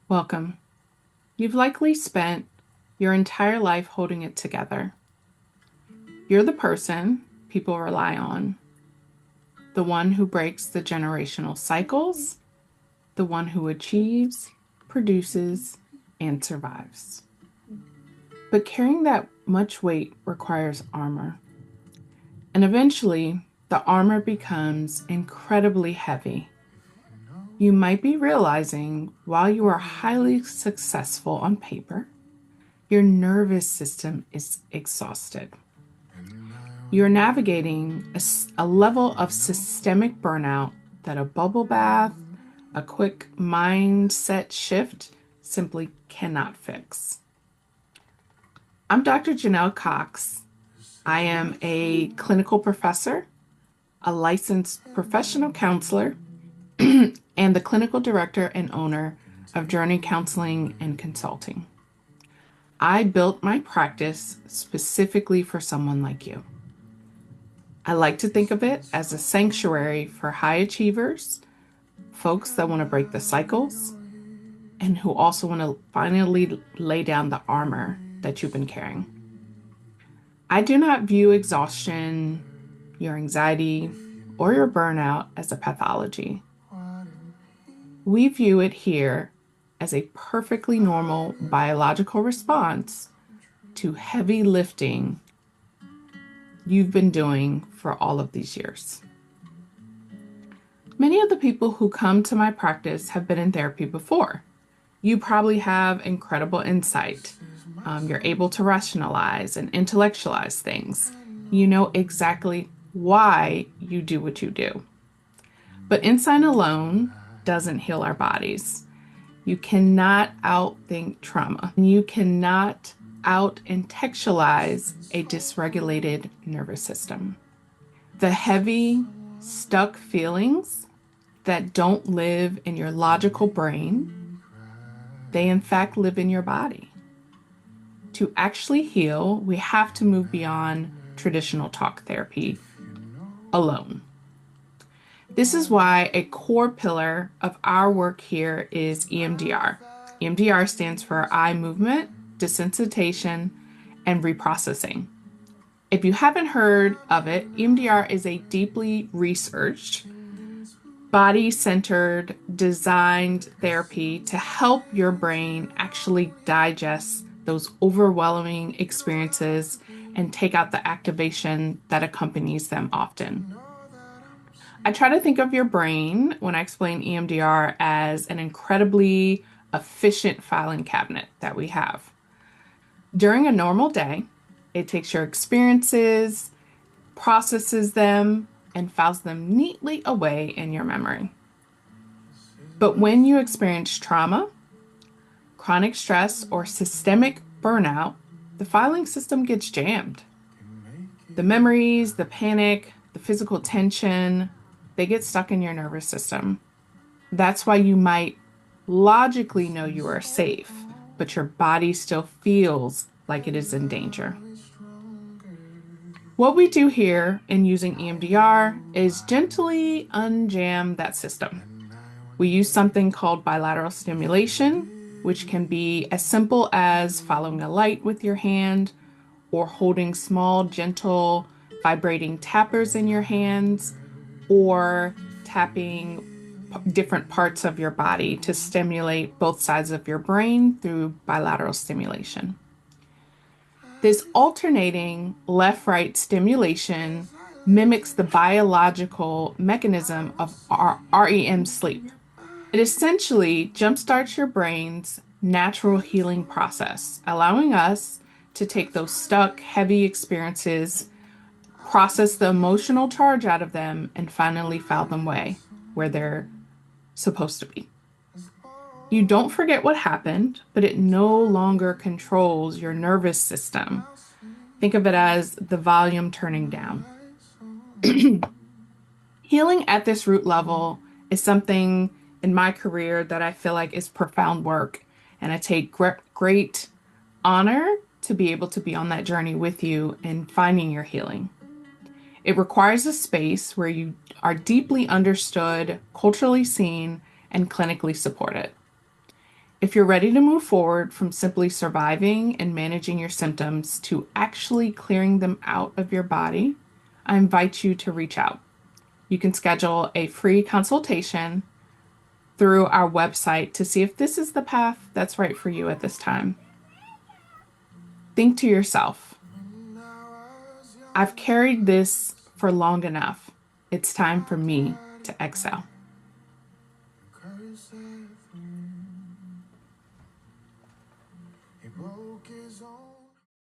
Welcome. You've likely spent your entire life holding it together. You're the person people rely on, the one who breaks the generational cycles, the one who achieves, produces, and survives. But carrying that much weight requires armor. And eventually, the armor becomes incredibly heavy. You might be realizing while you are highly successful on paper, your nervous system is exhausted. You're navigating a level of systemic burnout that a bubble bath, a quick mindset shift simply cannot fix. I'm Dr. Janelle Cox. I am a clinical professor, a licensed professional counselor, and the clinical director and owner of Journey Counseling and Consulting. I built my practice specifically for someone like you. I like to think of it as a sanctuary for high achievers, folks that want to break the cycles, and who also want to finally lay down the armor that you've been carrying. I do not view exhaustion, your anxiety, or your burnout as a pathology. We view it here as a perfectly normal biological response to heavy lifting you've been doing for all of these years. Many of the people who come to my practice have been in therapy before. You probably have incredible insight. You're able to rationalize and intellectualize things. You know exactly why you do what you do. But insight alone doesn't heal our bodies. You cannot outthink trauma. You cannot out-intellectualize a dysregulated nervous system. The heavy, stuck feelings that don't live in your logical brain, they in fact live in your body. To actually heal, we have to move beyond traditional talk therapy alone. This is why a core pillar of our work here is EMDR. EMDR stands for eye movement, desensitization, and reprocessing. If you haven't heard of it, EMDR is a deeply researched, body-centered, designed therapy to help your brain actually digest those overwhelming experiences and take out the activation that accompanies them often. I try to think of your brain when I explain EMDR as an incredibly efficient filing cabinet that we have. During a normal day, it takes your experiences, processes them, and files them neatly away in your memory. But when you experience trauma, chronic stress, or systemic burnout, the filing system gets jammed. The memories, the panic, the physical tension, they get stuck in your nervous system. That's why you might logically know you are safe, but your body still feels like it is in danger. What we do here in using EMDR is gently unjam that system. We use something called bilateral stimulation, which can be as simple as following a light with your hand or holding small, gentle, vibrating tappers in your hands, or tapping different parts of your body to stimulate both sides of your brain through bilateral stimulation. This alternating left-right stimulation mimics the biological mechanism of our REM sleep. It essentially jumpstarts your brain's natural healing process, allowing us to take those stuck, heavy experiences, process the emotional charge out of them, and finally file them away where they're supposed to be. You don't forget what happened, but it no longer controls your nervous system. Think of it as the volume turning down. Healing at this root level is something in my career that I feel like is profound work, and I take great honor to be able to be on that journey with you in finding your healing. It requires a space where you are deeply understood, culturally seen, and clinically supported. If you're ready to move forward from simply surviving and managing your symptoms to actually clearing them out of your body, I invite you to reach out. You can schedule a free consultation through our website to see if this is the path that's right for you at this time. Think to yourself, I've carried this for long enough. It's time for me to exhale.